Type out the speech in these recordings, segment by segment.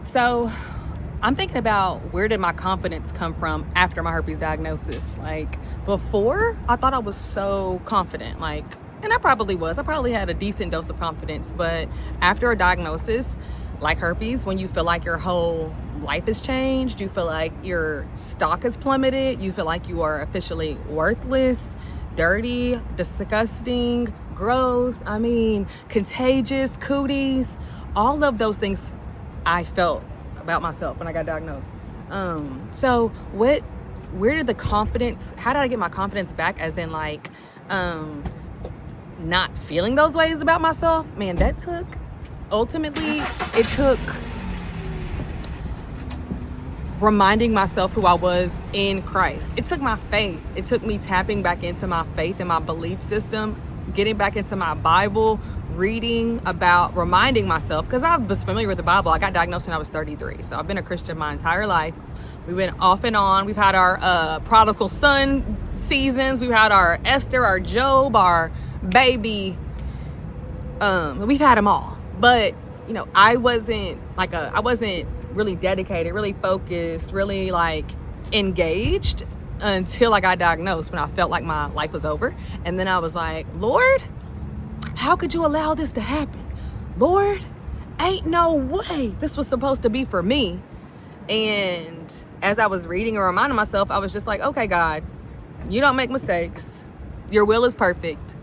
So I'm thinking about, where did my confidence come from after my herpes diagnosis? Like, before, I thought I was so confident, like, and I probably was. I probably had a decent dose of confidence, but after a diagnosis like herpes, when you feel like your whole life has changed, you feel like your stock has plummeted, you feel like you are officially worthless, dirty, disgusting, gross, contagious, cooties, all of those things I felt about myself when I got diagnosed. So where did the confidence, how did I get my confidence back, as in like, not feeling those ways about myself? Man, it took reminding myself who I was in Christ. It took my faith. It took me tapping back into my faith and my belief system, getting back into my Bible, reading about, reminding myself, because I was familiar with the Bible. I got diagnosed when I was 33, so I've been a Christian my entire life. We've been off and on. We've had our prodigal son seasons. We've had our Esther, our Job, our baby. We've had them all. But I wasn't really dedicated, really focused, really like engaged until I got diagnosed, when I felt like my life was over. And then I was like, Lord, how could you allow this to happen? Lord, ain't no way this was supposed to be for me. And as I was reading and reminding myself, I was just like, okay, God, you don't make mistakes. Your will is perfect.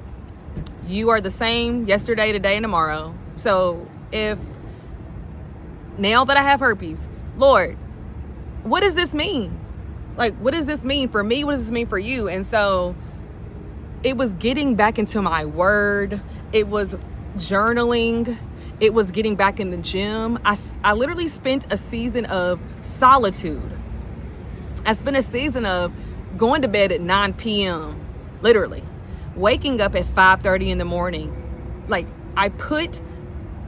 You are the same yesterday, today, and tomorrow. So if now that I have herpes, Lord, what does this mean? Like, what does this mean for me? What does this mean for you? And so it was getting back into my word. It was journaling. It was getting back in the gym. I literally spent a season of solitude. I spent a season of going to bed at 9 p.m., literally. Waking up at 5:30 in the morning. Like, I put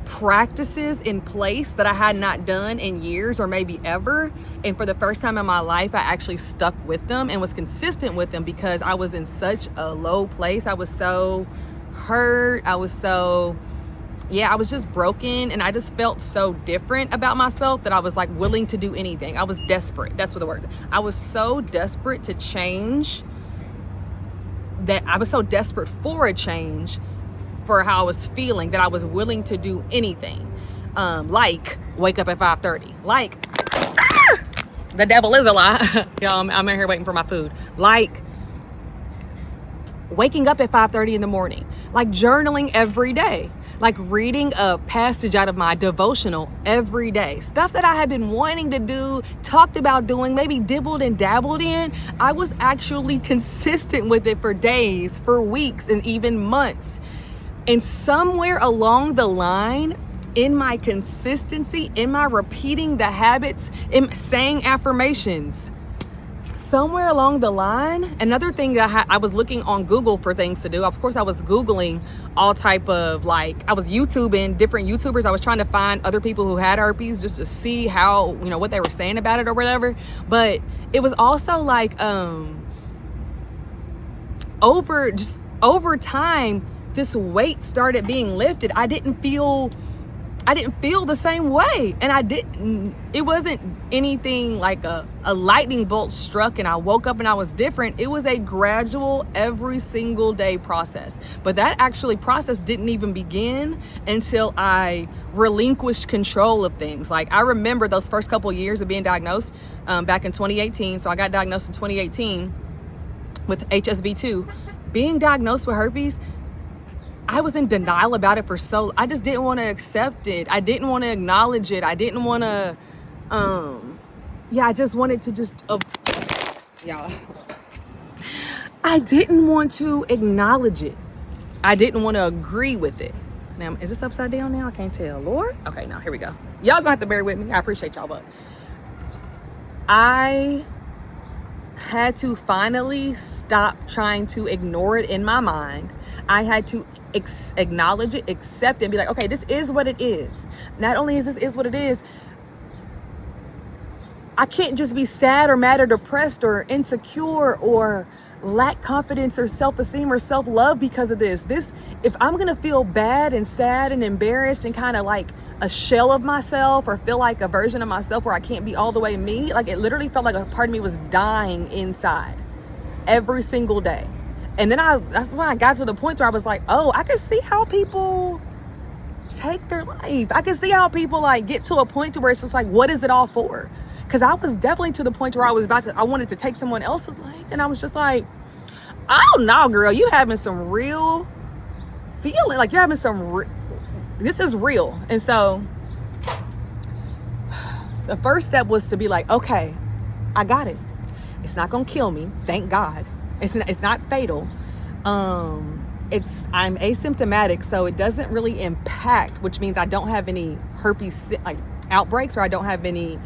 practices in place that I had not done in years or maybe ever. And for the first time in my life, I actually stuck with them and was consistent with them, because I was in such a low place. I was so hurt. I was just broken. And I just felt so different about myself that I was like willing to do anything. I was desperate. That's what the word. I was so desperate to change, that I was so desperate for a change, for how I was feeling, that I was willing to do anything. Like wake up at 5:30. Like, the devil is a lie. Y'all, I'm in here waiting for my food. Like waking up at 5:30 in the morning. Like journaling every day. Like reading a passage out of my devotional every day. Stuff that I had been wanting to do, talked about doing, maybe dibbled and dabbled in. I was actually consistent with it for days, for weeks, and even months. And somewhere along the line, in my consistency, in my repeating the habits, in saying affirmations, somewhere along the line, another thing that I was looking on Google for things to do. Of course, I was Googling all type of, like, I was YouTubing different YouTubers. I was trying to find other people who had herpes just to see how, what they were saying about it or whatever. But it was also like, over time, this weight started being lifted. I didn't feel the same way. And it wasn't anything like a lightning bolt struck and I woke up and I was different. It was a gradual, every single day process. But that process didn't even begin until I relinquished control of things. Like, I remember those first couple of years of being diagnosed back in 2018. So I got diagnosed in 2018 with HSV2. Being diagnosed with herpes, I was in denial about it I just didn't want to accept it. I didn't want to acknowledge it. I didn't want to, I just wanted to I didn't want to acknowledge it. I didn't want to agree with it. Now, is this upside down now? I can't tell. Lord? Okay, now here we go. Y'all gonna have to bear with me. I appreciate y'all, but I had to finally stop trying to ignore it in my mind. I had to acknowledge it, accept it, and be like, okay, this is what it is. Not only is this what it is, I can't just be sad or mad or depressed or insecure or lack confidence or self-esteem or self-love because of this. If I'm gonna feel bad and sad and embarrassed and kind of like a shell of myself or feel like a version of myself where I can't be all the way me. Like, it literally felt like a part of me was dying inside every single day. And then that's when I got to the point where I was like, oh, I can see how people take their life. I can see how people like get to a point to where it's just like, what is it all for? Because I was definitely to the point where I wanted to take someone else's life. And I was just like, oh no, girl, you having some real feeling. Like, you're having this is real. And so the first step was to be like, okay, I got it. It's not gonna kill me, thank God. It's not fatal. I'm asymptomatic, so it doesn't really impact, which means I don't have any herpes like outbreaks, or I don't have any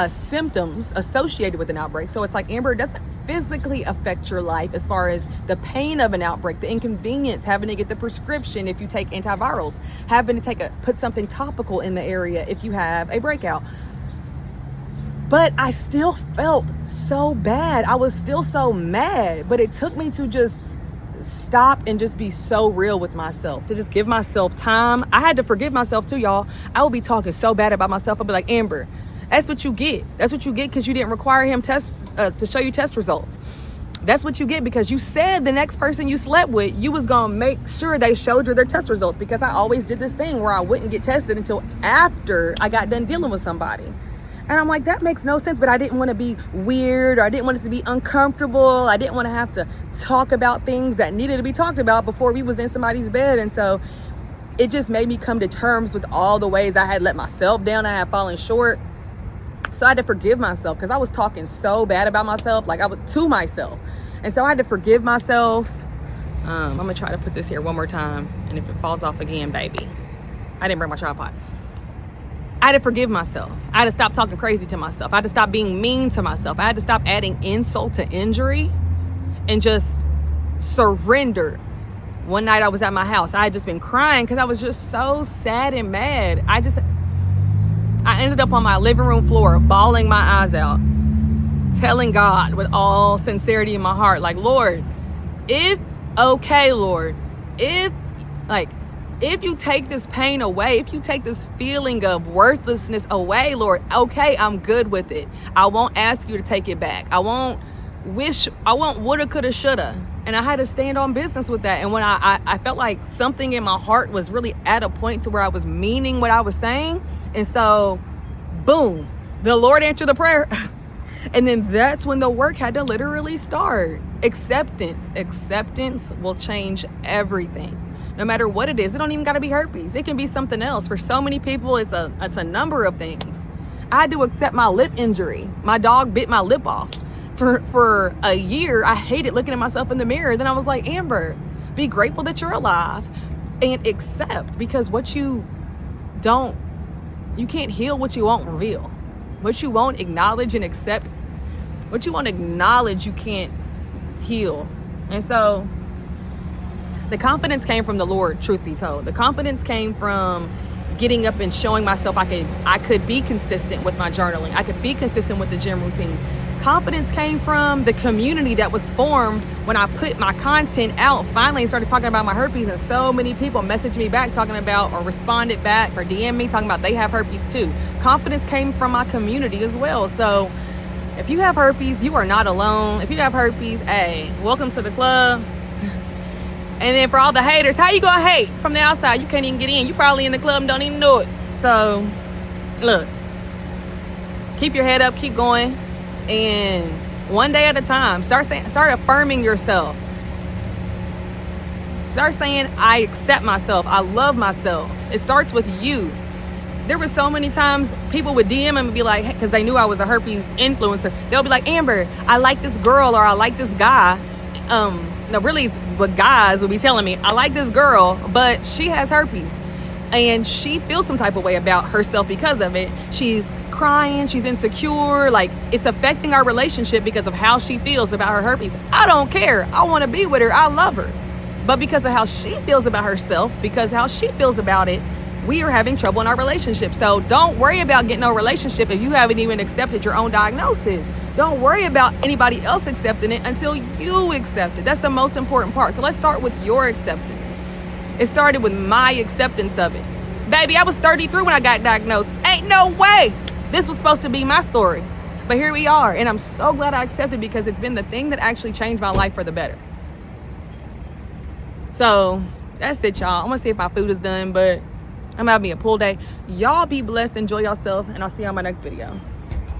symptoms associated with an outbreak. So it's like, Amber, it doesn't physically affect your life as far as the pain of an outbreak, the inconvenience, having to get the prescription if you take antivirals, having to put something topical in the area if you have a breakout. But I still felt so bad. I was still so mad, but it took me to just stop and just be so real with myself, to just give myself time. I had to forgive myself too, y'all. I would be talking so bad about myself. I'd be like, Amber, that's what you get. That's what you get because you didn't require him to show you test results. That's what you get because you said the next person you slept with, you was gonna make sure they showed you their test results, because I always did this thing where I wouldn't get tested until after I got done dealing with somebody. And I'm like, that makes no sense, but I didn't want to be weird, or I didn't want it to be uncomfortable. I didn't want to have to talk about things that needed to be talked about before we was in somebody's bed. And so it just made me come to terms with all the ways I had let myself down. I had fallen short. So I had to forgive myself because I was talking so bad about myself, like I was to myself. And so I had to forgive myself. I'm going to try to put this here one more time. And if it falls off again, baby, I didn't bring my tripod. I had to forgive myself. I had to stop talking crazy to myself. I had to stop being mean to myself. I had to stop adding insult to injury and just surrender. One night I was at my house. I had just been crying because I was just so sad and mad. I ended up on my living room floor, bawling my eyes out, telling God with all sincerity in my heart, like, Lord, if you take this pain away, if you take this feeling of worthlessness away, Lord, okay, I'm good with it. I won't ask you to take it back. I won't woulda, coulda, shoulda. And I had to stand on business with that. And when I felt like something in my heart was really at a point to where I was meaning what I was saying. And so, boom, the Lord answered the prayer. And then that's when the work had to literally start. Acceptance will change everything. No matter what it is. It don't even got to be herpes. It can be something else. For so many people, it's a number of things. I had to accept my lip injury. My dog bit my lip off. For a year, I hated looking at myself in the mirror. Then I was like, Amber, be grateful that you're alive and accept, because you can't heal what you won't reveal. What you won't acknowledge and accept, what you won't acknowledge, you can't heal. And so the confidence came from the Lord, truth be told. The confidence came from getting up and showing myself I could be consistent with my journaling. I could be consistent with the gym routine. Confidence came from the community that was formed when I put my content out finally and started talking about my herpes, and so many people messaged me back talking about, or responded back, or DM me talking about they have herpes too. Confidence came from my community as well. So if you have herpes, you are not alone. If you have herpes, hey, welcome to the club. And then for all the haters, how you gonna hate from the outside? You can't even get in. You probably in the club and don't even know it. So look, keep your head up, keep going. And one day at a time, start affirming yourself. Start saying, I accept myself. I love myself. It starts with you. There were so many times people would DM and be like, because they knew I was a herpes influencer. They'll be like, Amber, I like this girl, or I like this guy. No, really, what guys would be telling me, I like this girl, but she has herpes. And she feels some type of way about herself because of it. She's crying, she's insecure, like it's affecting our relationship because of how she feels about her herpes. I don't care. I want to be with her. I love her. But because of how she feels about herself, because how she feels about it, we are having trouble in our relationship. So don't worry about getting a relationship if you haven't even accepted your own diagnosis. Don't worry about anybody else accepting it until you accept it. That's the most important part. So let's start with your acceptance. It started with my acceptance of it. Baby, I was 33 when I got diagnosed. Ain't no way this was supposed to be my story. But here we are, and I'm so glad I accepted, because it's been the thing that actually changed my life for the better. So that's it, y'all. I'm gonna see if my food is done, but I'm gonna have me a pool day. Y'all be blessed, enjoy yourself, and I'll see you on my next video.